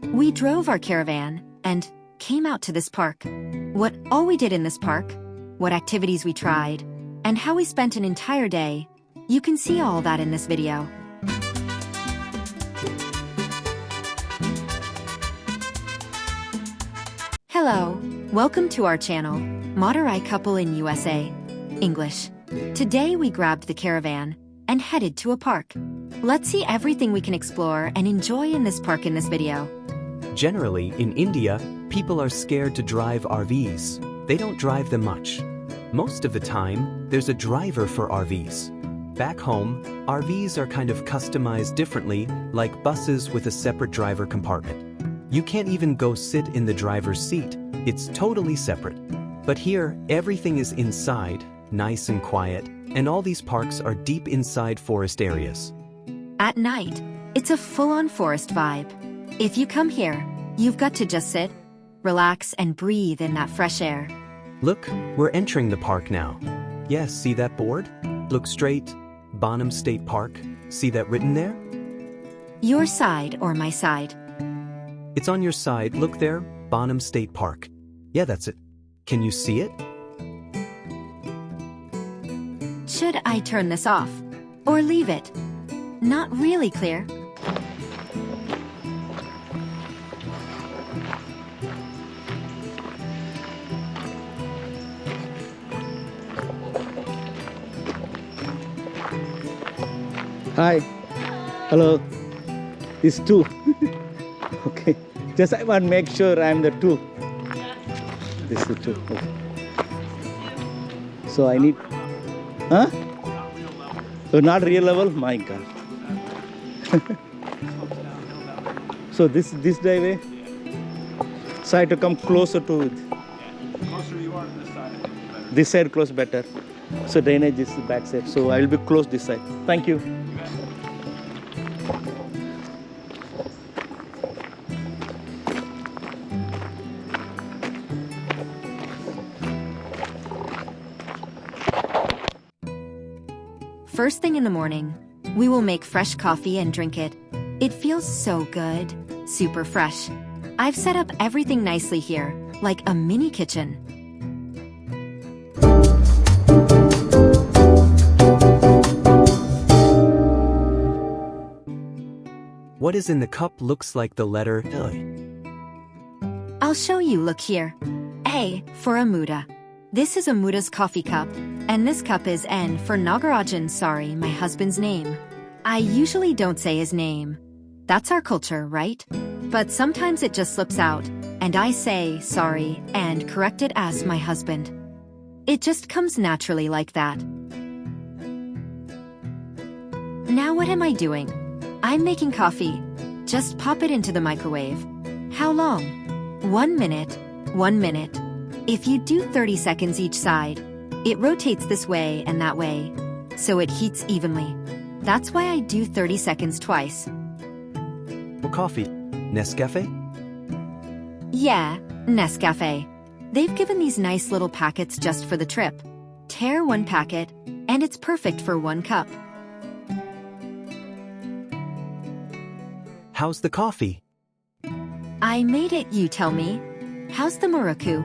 We drove our caravan and came out to this park. What all we did in this park, what activities we tried, and how we spent an entire day, you can see all that in this video. Hello, welcome to our channel, Madurai Couple in USA, English. Today we grabbed the caravan and headed to a park. Let's see everything we can explore and enjoy in this park in this video. Generally, in India, people are scared to drive RVs. They don't drive them much. Most of the time, there's a driver for RVs. Back home, RVs are kind of customized differently, like buses with a separate driver compartment. You can't even go sit in the driver's seat. It's totally separate. But here, everything is inside, nice and quiet, and all these parks are deep inside forest areas. At night, it's a full-on forest vibe. If you come here, you've got to just sit, relax, and breathe in that fresh air. Look, we're entering the park now. Yes, see that board? Look straight, Bonham State Park. See that written there? Your side or my side? It's on your side, look there, Bonham State Park. Yeah, that's it. Can you see it? Should I turn this off? Or leave it? Not really clear. Hi. Hello. It's two. Okay. Just I want to make sure I'm the two. This is the two. Okay. So I need. Huh? So not real level? My God. So this driveway. So I have to come closer to it. Closer you are to this side, I think it's better. This side close better. So drainage is the back side. So I will be close this side. Thank you. First thing in the morning, we will make fresh coffee and drink it. It feels so good, super fresh. I've set up everything nicely here, like a mini kitchen. What is in the cup looks like the letter I. I'll show you, look here. A for Amuda. This is Amuda's coffee cup, and this cup is N for Nagarajan, sorry, my husband's name. I usually don't say his name. That's our culture, right? But sometimes it just slips out, and I say sorry and correct it as my husband. It just comes naturally like that. Now what am I doing? I'm making coffee. Just pop it into the microwave. How long? 1 minute. 1 minute. If you do 30 seconds each side, it rotates this way and that way, so it heats evenly. That's why I do 30 seconds twice. What coffee? Nescafe? Yeah, Nescafe. They've given these nice little packets just for the trip. Tear one packet, and it's perfect for 1 cup. How's the coffee? I made it, you tell me. How's the Morocco?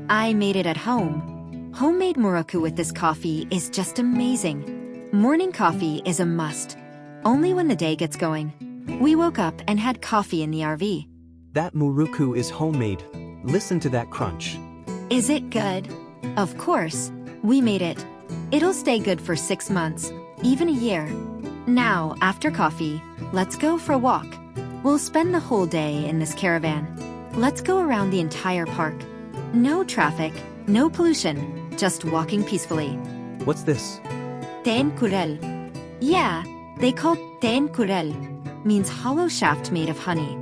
I made it at home. Homemade Morocco with this coffee is just amazing. Morning coffee is a must. Only when the day gets going. We woke up and had coffee in the RV. That muruku is homemade. Listen to that crunch. Is it good? Of course. We made it. It'll stay good for 6 months, even a year. Now, after coffee, let's go for a walk. We'll spend the whole day in this caravan. Let's go around the entire park. No traffic, no pollution, just walking peacefully. What's this? Ten kurel. Yeah, they call ten kurel. Means hollow shaft made of honey.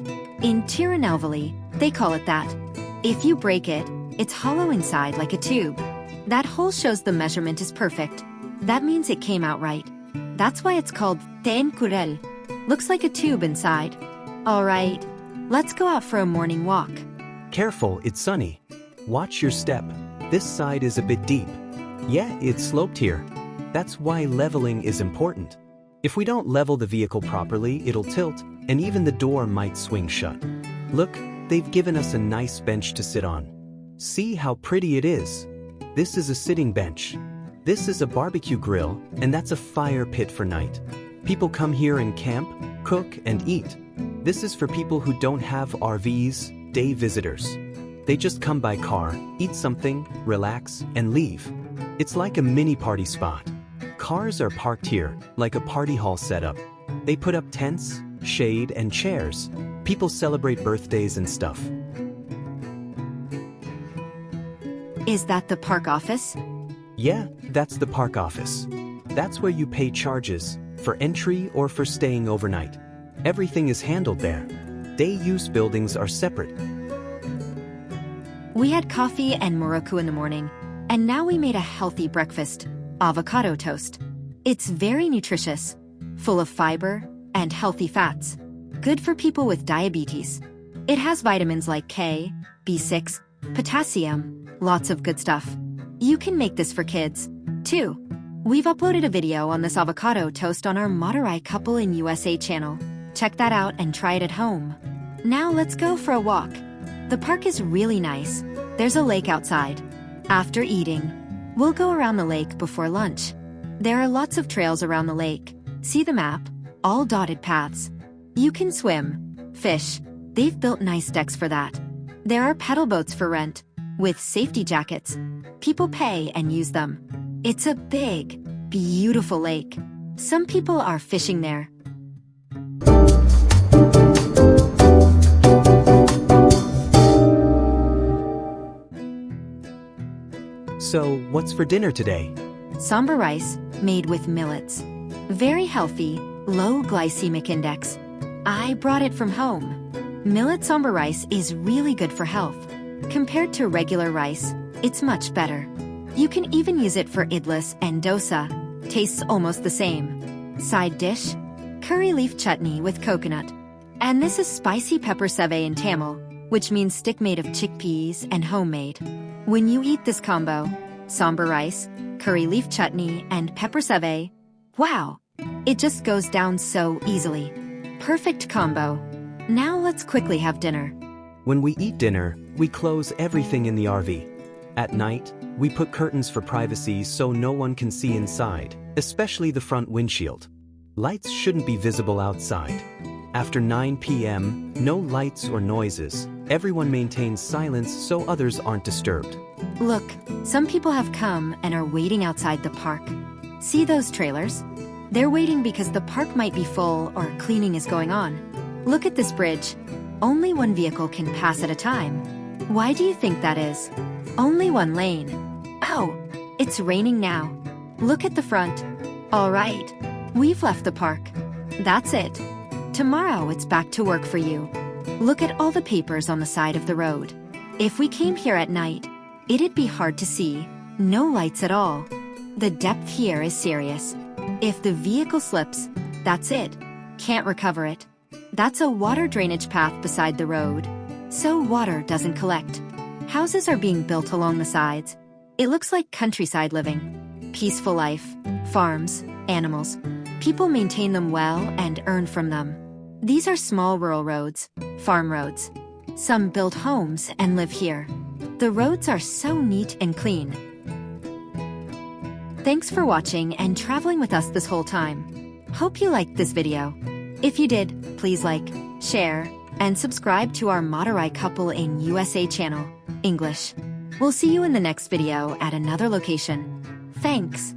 In Tirunelveli, they call it that. If you break it, it's hollow inside like a tube. That hole shows the measurement is perfect. That means it came out right. That's why it's called ten kurel. Looks like a tube inside. Alright, let's go out for a morning walk. Careful, it's sunny. Watch your step. This side is a bit deep. Yeah, it's sloped here. That's why leveling is important. If we don't level the vehicle properly, it'll tilt, and even the door might swing shut. Look, they've given us a nice bench to sit on. See how pretty it is. This is a sitting bench. This is a barbecue grill, and that's a fire pit for night. People come here and camp, cook, and eat. This is for people who don't have RVs, day visitors. They just come by car, eat something, relax, and leave. It's like a mini party spot. Cars are parked here, like a party hall setup. They put up tents, shade, and chairs. People celebrate birthdays and stuff. Is that the park office? Yeah, that's the park office. That's where you pay charges, for entry or for staying overnight. Everything is handled there. Day-use buildings are separate. We had coffee and Morocco in the morning, and now we made a healthy breakfast, avocado toast. It's very nutritious, full of fiber and healthy fats. Good for people with diabetes. It has vitamins like K, B6, potassium, lots of good stuff. You can make this for kids, too. We've uploaded a video on this avocado toast on our Madurai Couple in USA channel. Check that out and try it at home. Now let's go for a walk. The park is really nice. There's a lake outside. After eating, we'll go around the lake before lunch. There are lots of trails around the lake. See the map? All dotted paths. You can swim, fish. They've built nice decks for that. There are pedal boats for rent, with safety jackets. People pay and use them. It's a big, beautiful lake. Some people are fishing there. So, what's for dinner today? Sambar rice, made with millets. Very healthy, low glycemic index. I brought it from home. Millet sambar rice is really good for health. Compared to regular rice, it's much better. You can even use it for idlis and dosa. Tastes almost the same. Side dish? Curry leaf chutney with coconut. And this is spicy pepper seve in Tamil, which means stick made of chickpeas and homemade. When you eat this combo, sambar rice, curry leaf chutney, and pepper seve, wow! It just goes down so easily. Perfect combo. Now let's quickly have dinner. When we eat dinner, we close everything in the RV. At night, we put curtains for privacy so no one can see inside, especially the front windshield. Lights shouldn't be visible outside. After 9 p.m., no lights or noises. Everyone maintains silence so others aren't disturbed. Look, some people have come and are waiting outside the park. See those trailers? They're waiting because the park might be full or cleaning is going on. Look at this bridge. Only one vehicle can pass at a time. Why do you think that is? Only one lane. Oh, it's raining now. Look at the front. All right, we've left the park. That's it. Tomorrow it's back to work for you. Look at all the papers on the side of the road. If we came here at night, it'd be hard to see. No lights at all. The depth here is serious. If the vehicle slips, that's it. Can't recover it. That's a water drainage path beside the road, so water doesn't collect. Houses are being built along the sides. It looks like countryside living. Peaceful life, farms, animals. People maintain them well and earn from them. These are small rural roads, farm roads. Some build homes and live here. The roads are so neat and clean. Thanks for watching and traveling with us this whole time. Hope you liked this video. If you did, please like, share, and subscribe to our Madurai Couple in USA channel, English. We'll see you in the next video at another location. Thanks.